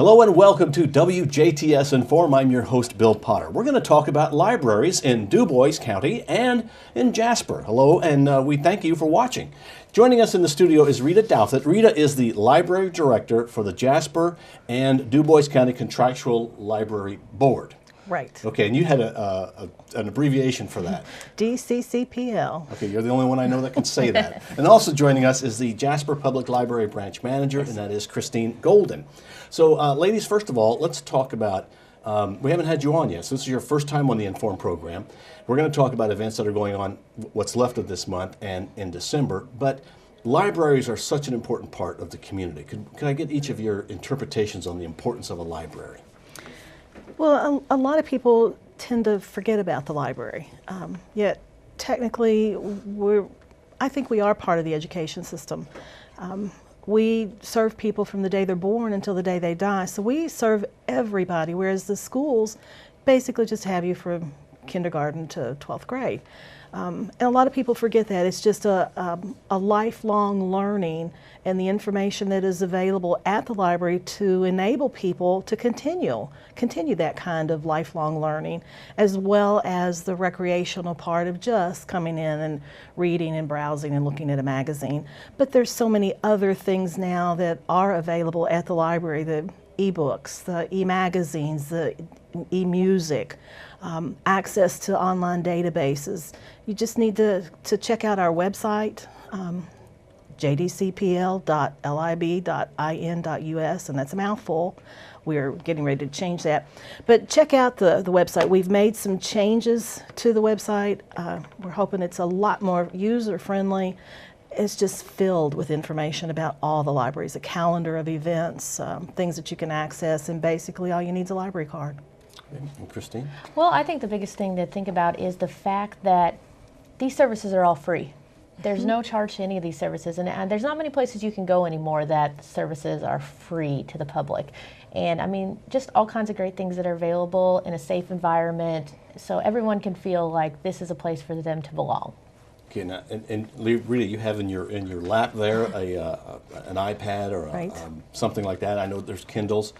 Hello and welcome to WJTS in.form. I'm your host, Bill Potter. We're going to talk about libraries in Dubois County and in Jasper. Hello, and we thank you for watching. Joining us in the studio is Rita Douthitt. Rita is the Library Director for the Jasper and Dubois County Contractual Library Board. Right. Okay, and you had an abbreviation for that. DCCPL. Okay, you're the only one I know that can say that. And also joining us is the Jasper Public Library Branch Manager, and that is Christine Golden. So, ladies, first of all, let's talk about, we haven't had you on yet, so this is your first time on the Inform program. We're going to talk about events that are going on, what's left of this month and in December, but libraries are such an important part of the community. Could I get each of your interpretations on the importance of a library? Well, a lot of people tend to forget about the library, yet technically I think we are part of the education system. We serve people from the day they're born until the day they die, so we serve everybody, whereas the schools basically just have you from kindergarten to 12th grade. And a lot of people forget that. It's just a lifelong learning and the information that is available at the library to enable people to continue that kind of lifelong learning, as well as the recreational part of just coming in and reading and browsing and looking at a magazine. But there's so many other things now that are available at the library, the e-books, the e-magazines, the e-music, access to online databases. You just need to check out our website, jdcpl.lib.in.us, and that's a mouthful. We're getting ready to change that. But check out the website. We've made some changes to the website. We're hoping it's a lot more user-friendly. It's just filled with information about all the libraries, a calendar of events, things that you can access, and basically all you need is a library card. And Christine? Well, I think the biggest thing to think about is the fact that these services are all free. There's no charge to any of these services, and there's not many places you can go anymore that services are free to the public. And I mean, just all kinds of great things that are available in a safe environment, so everyone can feel like this is a place for them to belong. Okay, now, and Rita, you have in your lap there an iPad or Right. Something like that. I know there's Kindles.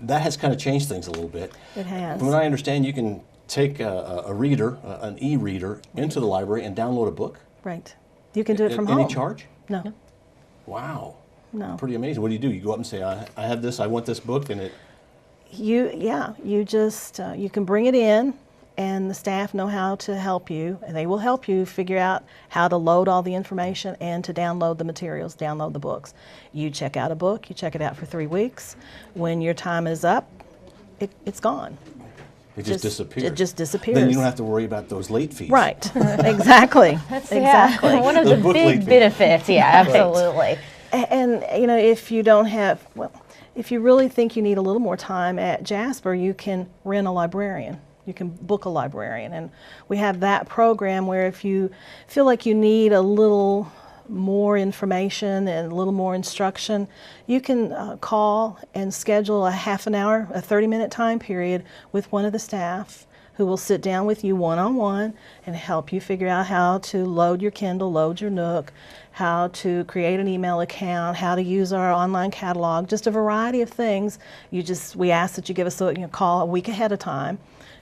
That has kind of changed things a little bit. It has. From what I understand, you can take a reader, an e-reader, into the library and download a book. Right. You can do it from home. Any charge? No. Wow. No. Pretty amazing. What do? You go up and say, I have this, I want this book, and it... You just, you can bring it in, and the staff know how to help you, and they will help you figure out how to load all the information and to download the materials, download the books. You check out a book, you check it out for 3 weeks. When your time is up, it's gone. It just disappears. It just disappears. Then you don't have to worry about those late fees. Right, exactly. That's exactly. Yeah, one of the big benefits, yeah, absolutely. And you know, if you don't have, well, if you really think you need a little more time at Jasper, you can rent a librarian. You can book a librarian, and we have that program where if you feel like you need a little more information and a little more instruction, you can call and schedule a half an hour, a 30-minute time period with one of the staff who will sit down with you one-on-one and help you figure out how to load your Kindle, load your Nook, how to create an email account, how to use our online catalog, just a variety of things. We ask that you give us a call a week ahead of time,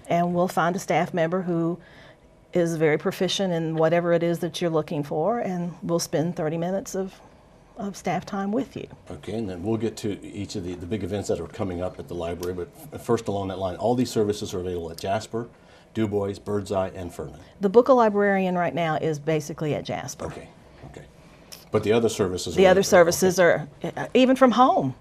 and we'll find a staff member who is very proficient in whatever it is that you're looking for, and we'll spend 30 minutes of staff time with you. Okay, and then we'll get to each of the big events that are coming up at the library, but first along that line, all these services are available at Jasper, Dubois, Birdseye, and Furman. The Book a Librarian right now is basically at Jasper. Okay, okay. But the other services The other services are even from home.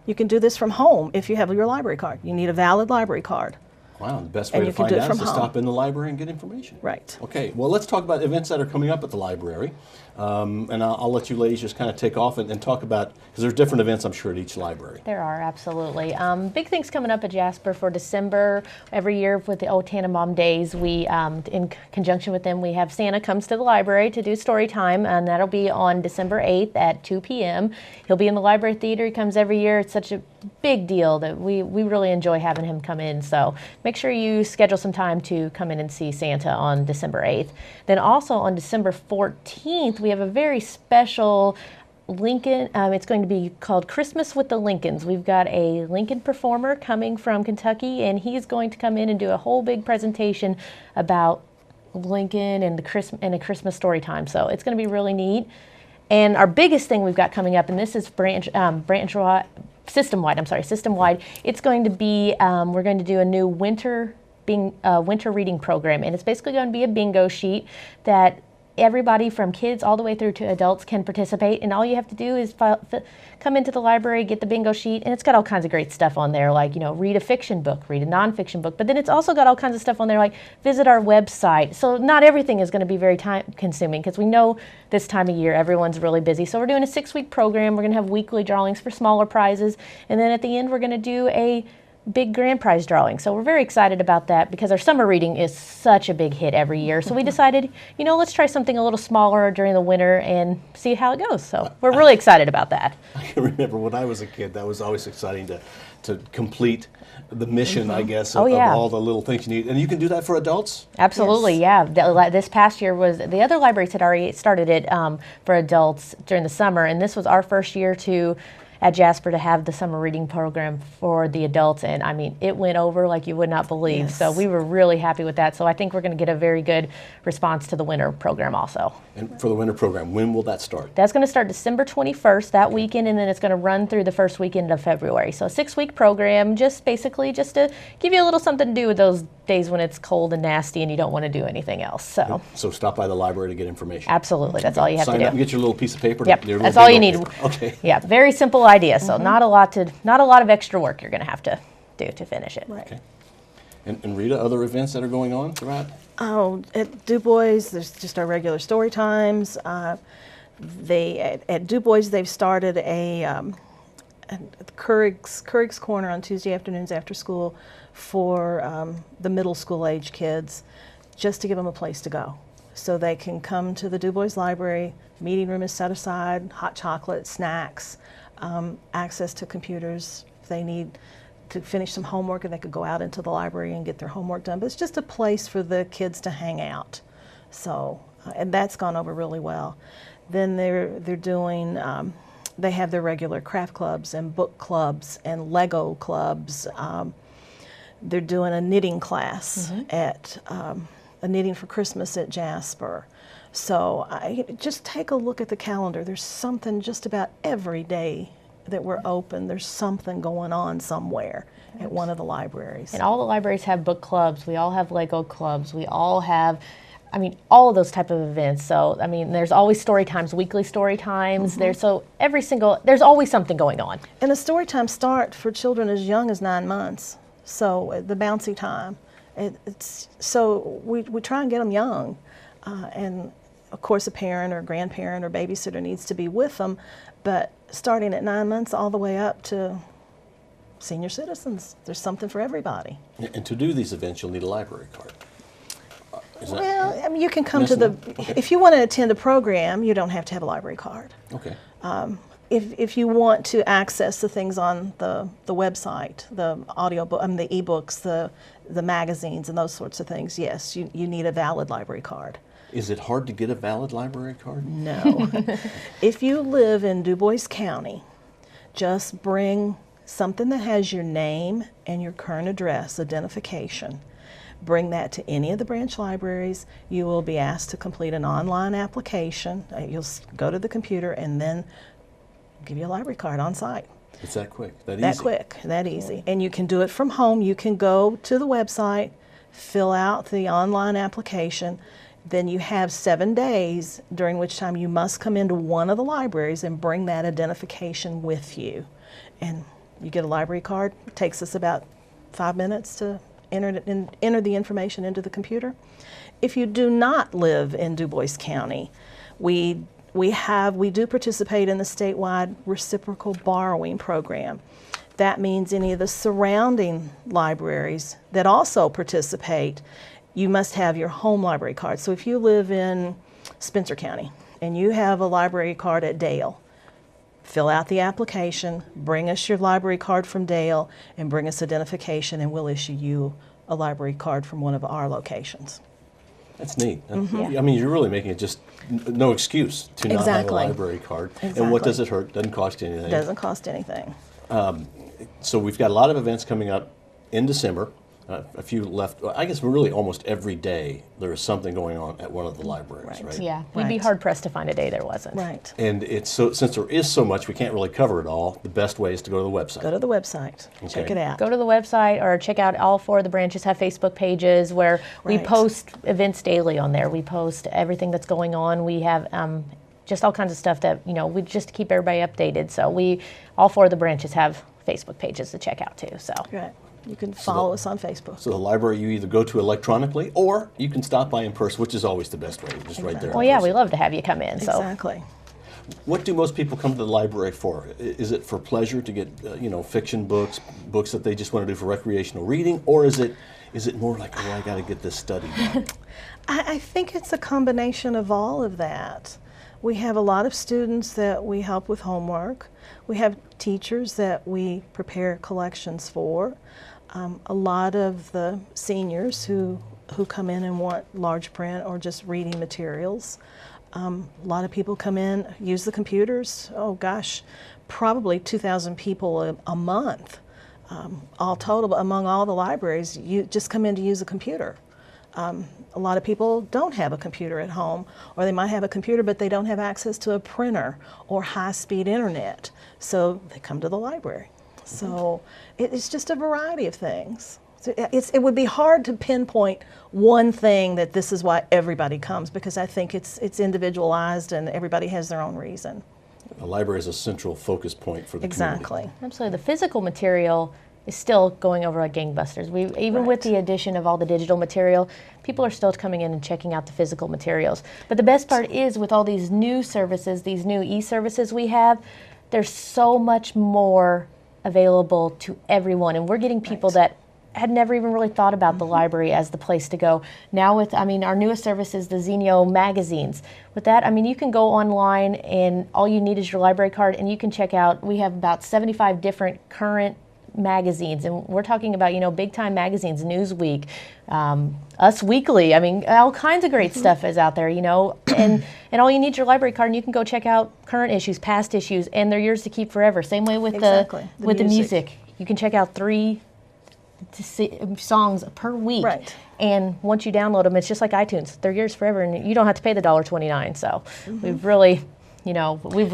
You can do this from home if you have your library card. You need a valid library card. Wow, the best way to find out is to stop in the library and get information. Right. Okay, well, let's talk about events that are coming up at the library. And I'll let you ladies just kind of take off and talk about, because there's different events, I'm sure, at each library. There are, absolutely. Big things coming up at Jasper for December. Every year with the Old Tannenbaum Days, we, in conjunction with them, we have Santa comes to the library to do story time, and that'll be on December 8th at 2 p.m. He'll be in the library theater. He comes every year. It's such a big deal that we really enjoy having him come in. So make sure you schedule some time to come in and see Santa on December 8th. Then also on December 14th, we have a very special Lincoln, it's going to be called Christmas with the Lincolns. We've got a Lincoln performer coming from Kentucky, and he's going to come in and do a whole big presentation about Lincoln and a Christmas story time. So it's going to be really neat. And our biggest thing we've got coming up, and this is system-wide. It's going to be, we're going to do a new winter reading program, and it's basically going to be a bingo sheet that everybody from kids all the way through to adults can participate, and all you have to do is come into the library, get the bingo sheet, and it's got all kinds of great stuff on there, like, read a fiction book, read a nonfiction book, but then it's also got all kinds of stuff on there, like visit our website. So not everything is going to be very time consuming, because we know this time of year everyone's really busy. So we're doing a 6-week program. We're going to have weekly drawings for smaller prizes, and then at the end we're going to do a big grand prize drawing. So we're very excited about that, because our summer reading is such a big hit every year. So we decided, let's try something a little smaller during the winter and see how it goes. So we're really excited about that. I can remember when I was a kid, that was always exciting to complete the mission, I guess, of all the little things you need. And you can do that for adults? Absolutely, yes. Yeah. This past year the other libraries had already started it for adults during the summer, and this was our first year at Jasper to have the summer reading program for the adults, and I mean, it went over like you would not believe. Yes. So we were really happy with that. So I think we're going to get a very good response to the winter program also. And for the winter program, when will that start? That's going to start December 21st, that weekend, and then it's going to run through the first weekend of February. So a 6-week program, just to give you a little something to do with those days when it's cold and nasty and you don't want to do anything else. So stop by the library to get information. Absolutely, that's all you have to do. Sign up and get your little piece of paper. Yep, that's all you need. Okay. Yeah, very simple idea. So not a lot of extra work you're going to have to do to finish it. Right. Okay. And Rita, other events that are going on throughout? Oh, at Dubois, there's just our regular story times. At Dubois, they've started a Courig's Corner on Tuesday afternoons after school for the middle school age kids, just to give them a place to go. So they can come to the Dubois Library, meeting room is set aside, hot chocolate, snacks, access to computers if they need to finish some homework, and they could go out into the library and get their homework done. But it's just a place for the kids to hang out. So, and that's gone over really well. Then they're doing, they have their regular craft clubs and book clubs and Lego clubs. They're doing a knitting class at a Knitting for Christmas at Jasper. So just take a look at the calendar. There's something just about every day that we're open. There's something going on somewhere at one of the libraries. And all the libraries have book clubs. We all have Lego clubs. We all have, all of those type of events. So, there's always story times, weekly story times. There's always something going on. And the story times start for children as young as 9 months. So the bouncy time. So we try and get them young. And of course, a parent or grandparent or babysitter needs to be with them, but starting at 9 months all the way up to senior citizens, there's something for everybody. And to do these events, you'll need a library card. Well, you can come to if you want to attend a program, you don't have to have a library card. Okay. If you want to access the things on the website, the audio book, the ebooks, the magazines, and those sorts of things, yes, you need a valid library card. Is it hard to get a valid library card? No. If you live in Dubois County, just bring something that has your name and your current address identification. Bring that to any of the branch libraries. You will be asked to complete an online application. You'll go to the computer and then give you a library card on site. It's that quick, that easy? That quick, that easy. And you can do it from home. You can go to the website, fill out the online application. Then you have 7 days during which time you must come into one of the libraries and bring that identification with you. And you get a library card. It takes us about 5 minutes to enter the information into the computer. If you do not live in Dubois County, we do participate in the statewide reciprocal borrowing program. That means any of the surrounding libraries that also participate, you must have your home library card. So if you live in Spencer County and you have a library card at Dale, fill out the application, bring us your library card from Dale, and bring us identification, and we'll issue you a library card from one of our locations. That's neat. Mm-hmm. I mean, you're really making it just no excuse to not have a Exactly. library card. And Exactly. what does it hurt? Doesn't cost you anything. Doesn't cost anything. So we've got a lot of events coming up in December. A few left. I guess really almost every day there is something going on at one of the libraries, right? Yeah, we'd be Right. hard pressed to find a day there wasn't. Right. And it's so, since there is so much, we can't really cover it all. The best way is to go to the website. Go to the website. Check Okay. it out. Go to the website or check out all 4 of the branches have Facebook pages where we Right. post events daily on there. We post everything that's going on. We have just all kinds of stuff that, we just keep everybody updated. So all 4 of the branches have Facebook pages to check out too. So Right. You can follow us on Facebook. So the library you either go to electronically or you can stop by in person, which is always the best way, just right there. in well, yeah, we person. love to have you come in. So Exactly. What do most people come to the library for? Is it for pleasure to get, fiction books, books that they just want to do for recreational reading, or is it more like, oh, I got to get this study done? I think it's a combination of all of that. We have a lot of students that we help with homework. We have teachers that we prepare collections for. A lot of the seniors who come in and want large print or just reading materials. A lot of people come in, use the computers. Oh gosh, probably 2,000 people a month. All total, among all the libraries, you just come in to use a computer. A lot of people don't have a computer at home, or they might have a computer but they don't have access to a printer or high-speed internet, so they come to the library. So it's just a variety of things. So it would be hard to pinpoint one thing that this is why everybody comes, because I think it's individualized and everybody has their own reason. The library is a central focus point for the community. Exactly. absolutely, the physical material is still going over like gangbusters. Even with Right. the addition of all the digital material, people are still coming in and checking out the physical materials. But the best part is with all these new services, these new e-services we have, there's so much more available to everyone, and we're getting people that had never even really thought about the library as the place to go. Now with, our newest service is the Zenio magazines. With that, you can go online and all you need is your library card and you can check out, we have about 75 different current magazines, and we're talking about, big time magazines, Newsweek, Us Weekly, all kinds of great stuff is out there, and all you need is your library card and you can go check out current issues, past issues, and they're yours to keep forever. Same way with Exactly. the music. You can check out 3 songs per week. Right. And once you download them, it's just like iTunes. They're yours forever and you don't have to pay the $1.29. So we've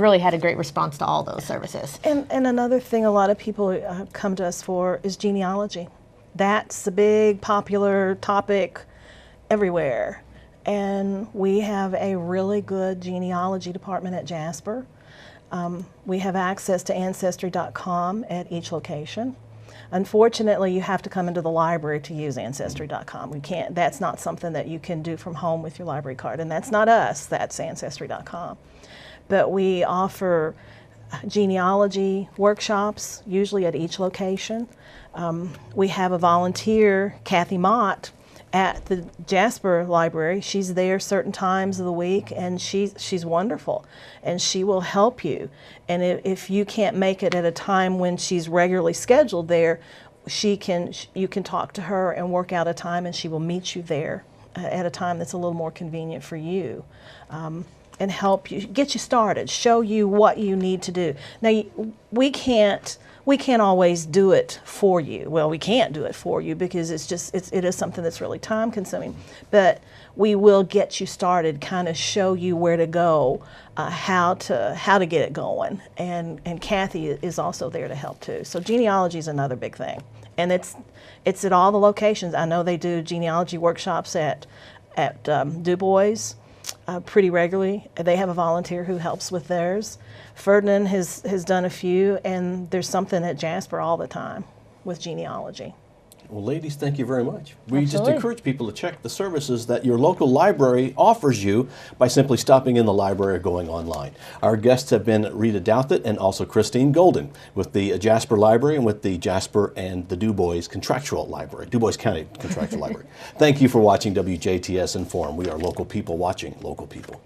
really had a great response to all those services. And another thing a lot of people come to us for is genealogy. That's the big popular topic everywhere. And we have a really good genealogy department at Jasper. We have access to Ancestry.com at each location. Unfortunately, you have to come into the library to use Ancestry.com. We can't, that's not something that you can do from home with your library card. And that's not us, that's Ancestry.com. But we offer genealogy workshops, usually at each location. We have a volunteer, Kathy Mott, at the Jasper Library. She's there certain times of the week, and she's wonderful, and she will help you. And if you can't make it at a time when she's regularly scheduled there, you can talk to her and work out a time, and she will meet you there at a time that's a little more convenient for you. And help you, get you started, show you what you need to do. Now, we can't always do it for you. Well, we can't do it for you because it is something that's really time consuming. But we will get you started, kind of show you where to go, how to get it going. And Kathy is also there to help too. So genealogy is another big thing, and it's at all the locations. I know they do genealogy workshops at Dubois. Pretty regularly. They have a volunteer who helps with theirs. Ferdinand has done a few, and there's something at Jasper all the time with genealogy. Well, ladies, thank you very much. We just Absolutely. encourage people to check the services that your local library offers you by simply stopping in the library or going online. Our guests have been Rita Douthitt and also Christine Golden with the Jasper Library and with the Jasper and the Dubois Contractual Library, Dubois County Contractual Library. Thank you for watching WJTS in.form. We are local people watching local people.